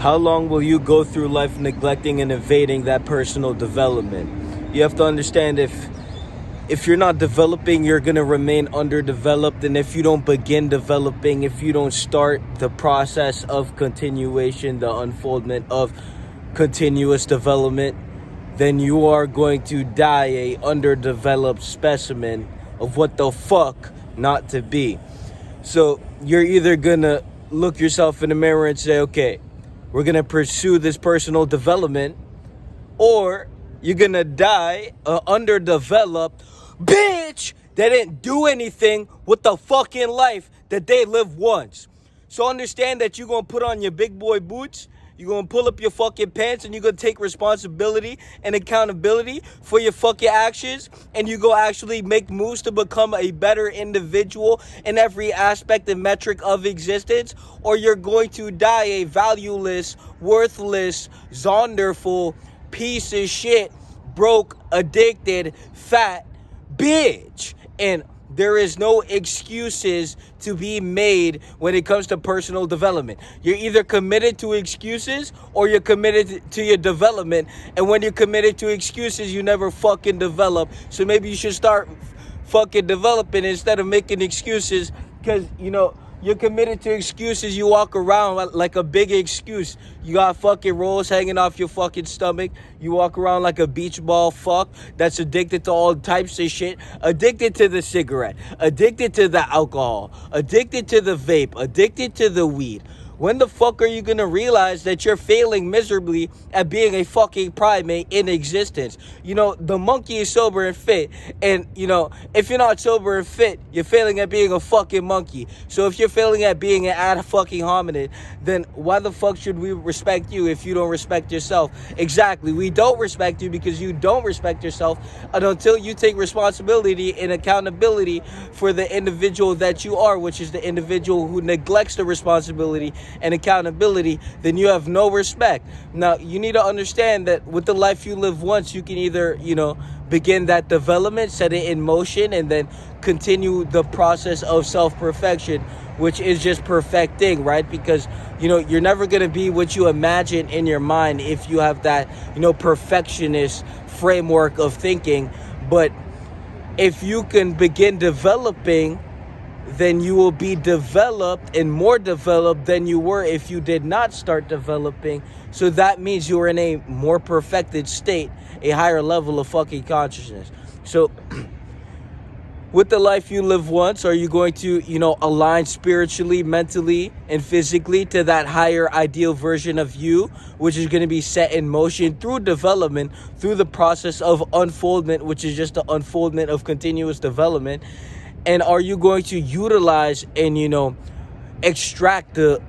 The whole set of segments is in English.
how long will you go through life neglecting and evading that personal development? You have to understand, if you're not developing, you're going to remain underdeveloped. And if you don't begin developing, if you don't start the process of continuation, the unfoldment of continuous development, then you are going to die a underdeveloped specimen of what the fuck not to be. So you're either going to look yourself in the mirror and say, okay, we're going to pursue this personal development, or you're going to die underdeveloped bitch that didn't do anything with the fucking life that they lived once. So understand that you're going to put on your big boy boots, you're going to pull up your fucking pants, and you're going to take responsibility and accountability for your fucking actions, and you're going to actually make moves to become a better individual in every aspect and metric of existence, or you're going to die a valueless, worthless, zonderful piece of shit, broke, addicted, fat bitch. And there is no excuses to be made when it comes to personal development. You're either committed to excuses or you're committed to your development. And when you're committed to excuses, you never fucking develop. So maybe you should start fucking developing instead of making excuses, because, you know, you're committed to excuses. You walk around like a big excuse. You got fucking rolls hanging off your fucking stomach. You walk around like a beach ball fuck that's addicted to all types of shit. Addicted to the cigarette. Addicted to the alcohol. Addicted to the vape. Addicted to the weed. When the fuck are you going to realize that you're failing miserably at being a fucking primate in existence? You know, the monkey is sober and fit. And, you know, if you're not sober and fit, you're failing at being a fucking monkey. So if you're failing at being an ad-fucking hominid, then why the fuck should we respect you if you don't respect yourself? Exactly. We don't respect you because you don't respect yourself until you take responsibility and accountability for the individual that you are, which is the individual who neglects the responsibility and accountability. Then you have no respect. Now, you need to understand that with the life you live once, you can either, you know, begin that development, set it in motion, and then continue the process of self-perfection, which is just perfecting, right? Because, you know, you're never going to be what you imagine in your mind if you have that, you know, perfectionist framework of thinking. But if you can begin developing, then you will be developed and more developed than you were if you did not start developing. So that means you are in a more perfected state, a higher level of fucking consciousness. So with the life you live once, are you going to, you know, align spiritually, mentally, and physically to that higher ideal version of you, which is going to be set in motion through development, through the process of unfoldment, which is just the unfoldment of continuous development? And are you going to utilize and, you know, extract the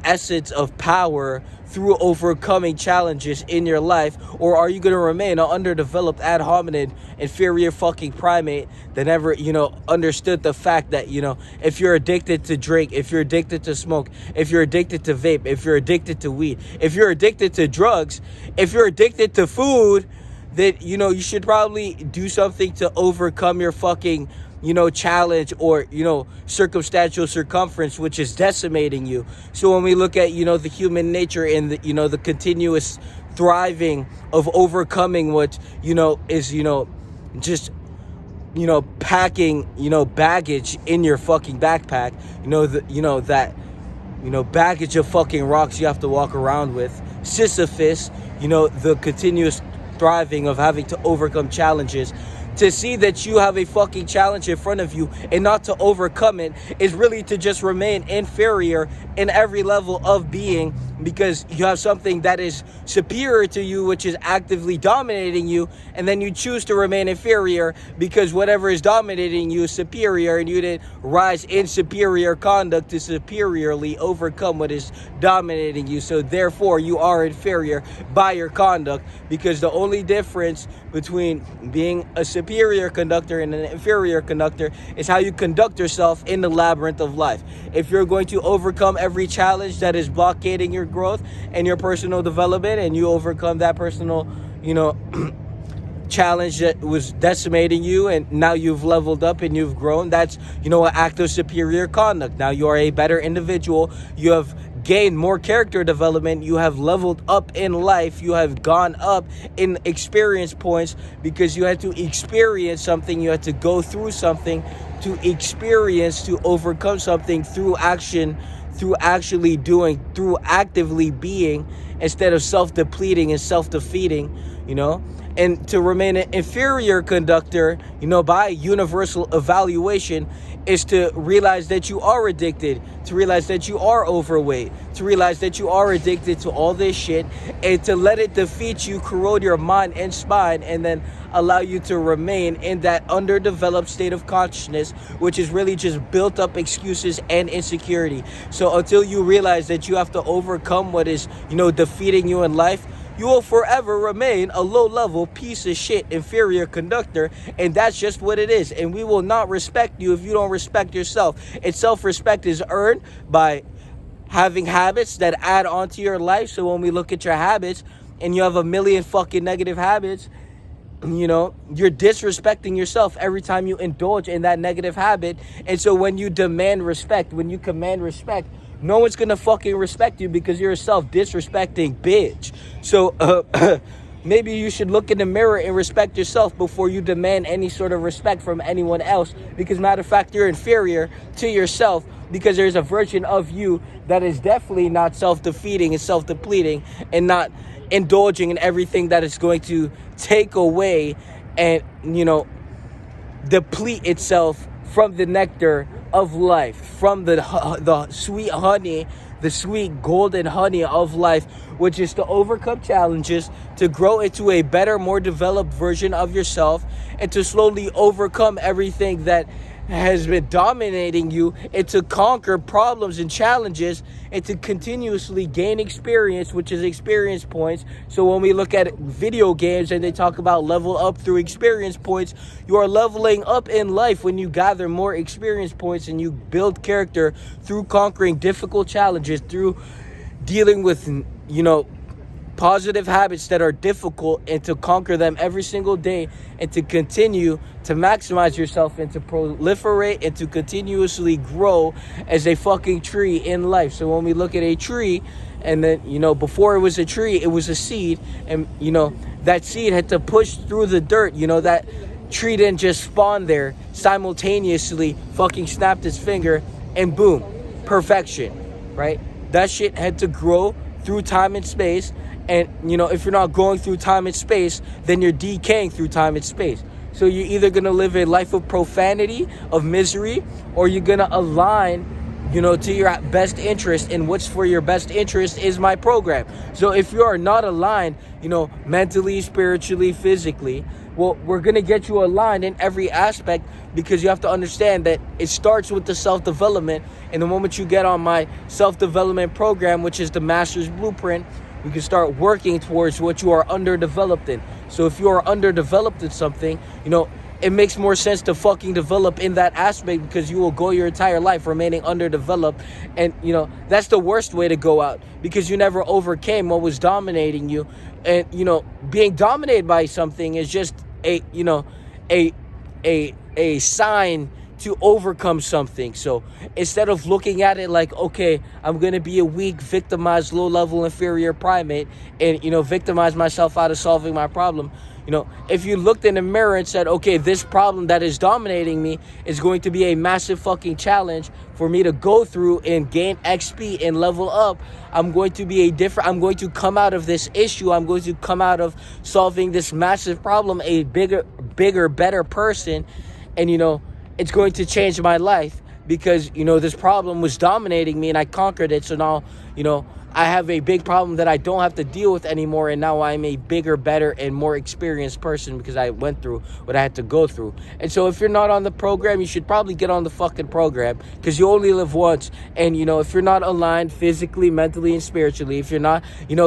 essence of power through overcoming challenges in your life? Or are you going to remain an underdeveloped ad hominid, inferior fucking primate that never, you know, understood the fact that, you know, if you're addicted to drink, if you're addicted to smoke, if you're addicted to vape, if you're addicted to weed, if you're addicted to drugs, if you're addicted to food, that, you know, you should probably do something to overcome your fucking, you know, challenge or, you know, circumstantial circumference, which is decimating you. So when we look at, you know, the human nature and the, you know, the continuous thriving of overcoming what, you know, is, you know, just, you know, packing, you know, baggage in your fucking backpack, you know, that, you know, baggage of fucking rocks you have to walk around with, Sisyphus, you know, the continuous thriving of having to overcome challenges. To see that you have a fucking challenge in front of you and not to overcome it is really to just remain inferior in every level of being, because you have something that is superior to you, which is actively dominating you, and then you choose to remain inferior because whatever is dominating you is superior, and you didn't rise in superior conduct to superiorly overcome what is dominating you. So therefore you are inferior by your conduct, because the only difference between being a superior conductor and an inferior conductor is how you conduct yourself in the labyrinth of life. If you're going to overcome every challenge that is blockading your growth and your personal development, and you overcome that personal, you know, challenge that was decimating you, and now you've leveled up and you've grown, that's, you know, an act of superior conduct. Now you are a better individual. You have gained more character development. You have leveled up in life. You have gone up in experience points because you had to experience something. You had to go through something to experience, to overcome something through action, through actually doing, through actively being, instead of self-depleting and self-defeating, and to remain an inferior conductor, by universal evaluation, is to realize that you are addicted, to realize that you are overweight, to realize that you are addicted to all this shit, and to let it defeat you, corrode your mind and spine, and then allow you to remain in that underdeveloped state of consciousness, which is really just built up excuses and insecurity. So until you realize that you have to overcome what is, defeating you in life, you will forever remain a low-level piece of shit inferior conductor, and that's just what it is. And we will not respect you if you don't respect yourself. And self-respect is earned by having habits that add on to your life. So when we look at your habits and you have a million fucking negative habits, you're disrespecting yourself every time you indulge in that negative habit. And so when you demand respect, when you command respect, no one's gonna fucking respect you because you're a self-disrespecting bitch. So maybe you should look in the mirror and respect yourself before you demand any sort of respect from anyone else. Because matter of fact, you're inferior to yourself because there's a version of you that is definitely not self-defeating and self-depleting and not indulging in everything that is going to take away and, deplete itself from the nectar of life, from the sweet honey, the sweet golden honey of life, which is to overcome challenges, to grow into a better, more developed version of yourself, and to slowly overcome everything that has been dominating you, and to conquer problems and challenges, and to continuously gain experience, which is experience points. So when we look at video games and they talk about level up through experience points, you are leveling up in life when you gather more experience points and you build character through conquering difficult challenges, through dealing with, positive habits that are difficult, and to conquer them every single day, and to continue to maximize yourself and to proliferate and to continuously grow as a fucking tree in life. So when we look at a tree, and then, before it was a tree, it was a seed, and, that seed had to push through the dirt, that tree didn't just spawn there simultaneously, fucking snapped its finger, and boom, perfection, right? That shit had to grow through time and space. And, if you're not going through time and space, then you're decaying through time and space. So you're either going to live a life of profanity, of misery, or you're going to align, to your best interest. And what's for your best interest is my program. So if you are not aligned, mentally, spiritually, physically, well, we're going to get you aligned in every aspect, because you have to understand that it starts with the self-development. And the moment you get on my self-development program, which is the Master's Blueprint, you can start working towards what you are underdeveloped in. So if you are underdeveloped in something, it makes more sense to fucking develop in that aspect, because you will go your entire life remaining underdeveloped. And, that's the worst way to go out, because you never overcame what was dominating you. And, being dominated by something is just a sign to overcome something. So instead of looking at it like, okay, I'm going to be a weak, victimized, low-level, inferior primate and, victimize myself out of solving my problem, if you looked in the mirror and said, okay, this problem that is dominating me is going to be a massive fucking challenge for me to go through and gain XP and level up, I'm going to come out of this issue, I'm going to come out of solving this massive problem a bigger, better person. And, it's going to change my life, because, this problem was dominating me and I conquered it. So now, I have a big problem that I don't have to deal with anymore. And now I'm a bigger, better, and more experienced person because I went through what I had to go through. And so if you're not on the program, you should probably get on the fucking program, because you only live once. And, if you're not aligned physically, mentally, and spiritually, if you're not,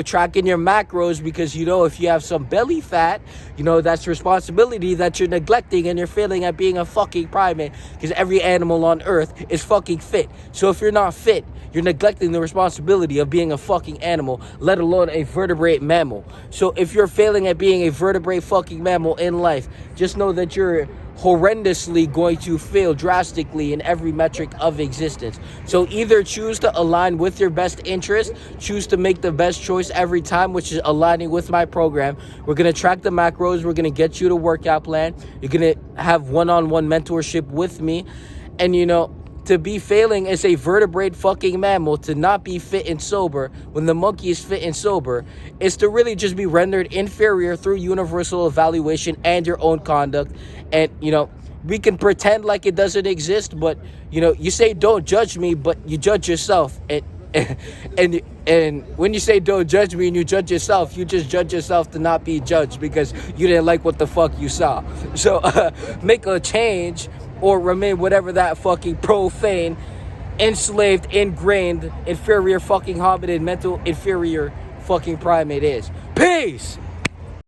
tracking your macros, because, if you have some belly fat, that's responsibility that you're neglecting, and you're failing at being a fucking primate, because every animal on earth is fucking fit. So if you're not fit, you're neglecting the responsibility of being a fucking animal, let alone a vertebrate mammal. So if you're failing at being a vertebrate fucking mammal in life, just know that you're horrendously going to fail drastically in every metric of existence. So either choose to align with your best interest, choose to make the best choice every time, which is aligning with my program. We're going to track the macros. We're going to get you the workout plan. You're going to have one-on-one mentorship with me. And, to be failing as a vertebrate fucking mammal, to not be fit and sober when the monkey is fit and sober, is to really just be rendered inferior through universal evaluation and your own conduct. And, we can pretend like it doesn't exist, but, you say don't judge me, but you judge yourself. And when you say don't judge me and you judge yourself, you just judge yourself to not be judged because you didn't like what the fuck you saw. So make a change or remain whatever that fucking profane, enslaved, ingrained, inferior fucking hominid, mental inferior fucking primate is. Peace!